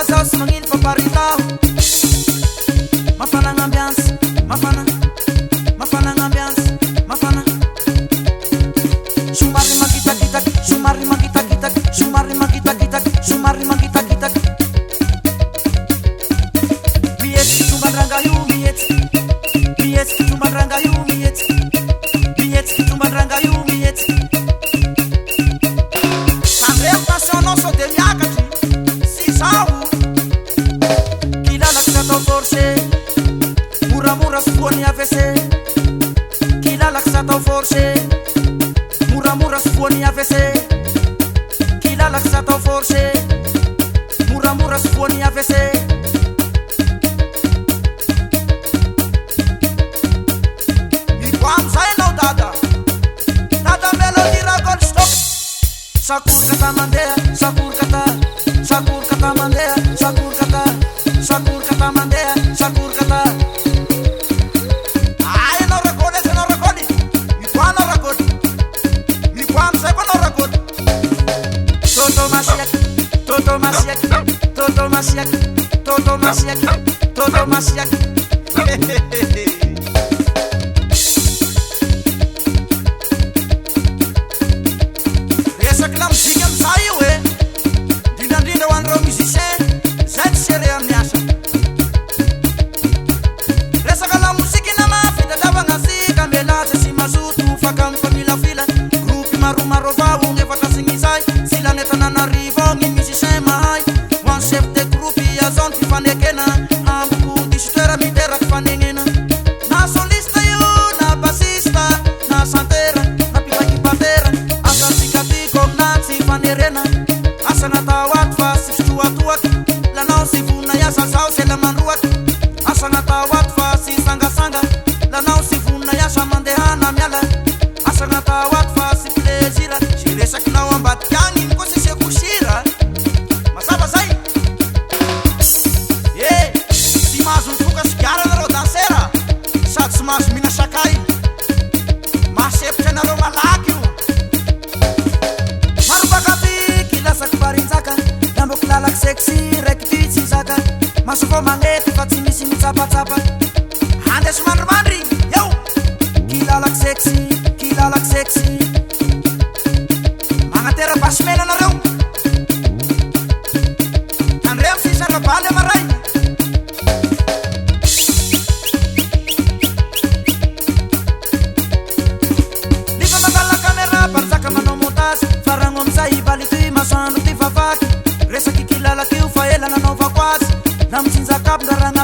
zao sy magnino famparitao. Mafana ambiance, mafana ambiance, mafana. Shumari magita-gitak, shumari magita-gitak, shumari magita-gitak, shumari magita-gitak. Mietsy tumbandrangah io mietsy, mietsy tumbandrangah io mietsy, mietsy tumbandrangah io mietsy. Tandremo tensionao sao de miakatry sy zao. Kilalaky sy atao forcé, moramora sy voany AVC. Kilalaky sy atao forcé, moramora sy voany AVC. Kilalaky sy atao forcé, moramora sy voany AVC. Mivoam'izay anao dada, dada melody record stop. Sakurkata mandeha, sakurkata, sakurkata mandeha, sakurkata, sakurkata mandeha, sakurkata. Ay, anao rakody, anao rakody. Mivoa anao rakody, mivoa am'izay koa anao rakody. Toto masiaky, toto masiaky, toto masiaky, toto masiaky, toto masiaky. Resaky lamozika am'izay io e, indrindrindra ho an'ireo musicien, zay tsy sere amin'ny asa. Resaka lamozika ina mafitadiavagna asika, mialaza sy mazoto faka amy familafila. Groupe maromaro avao nefatrasin'izay, sy lanetananarivo gny musicien mahay. Ho an'ny chef de groupe azao ny fifanekena, amboko disitoera miteraky fanegnena. Na soliste io, na bassiste, na santera, na pitakibatera. Asatsika tiako aminah tsy fanerena, asa natao ato fa sy fitroatoaky. Lanao sy vonina iasa zao sy ela mandroaky. Asa natao ato fa sy sangasanga, lanao sy vonina iasa mandehana miala. Asa natao ato fa sy plaisira, sy resakinao ambadiky agny iny koa sy sekosira. Mazava zay. Tsy mahazo mifoka sigara anareo dansera, sady tsy mahazo mihina sakay. Mahasepitra anareo malaky io. Maro bakaby kilasaky barinjaka, damboko lalaky sexy raiky ty tsy zaka. Maso fô magnety fa tsy misy mitsapatsapa, andesy mandrimandry eo. Kilalaky sexy, kilalaky sexy, magnatera basimena anareo. Tandremo sy saravaly amaray. Lifa mangala caméra barzaka manao montage, faragno am'izay baly ty masoandro ty vavaky. Resaky kilalaky io fa ela nanaovako azy, lamitsinjakabo ndraragna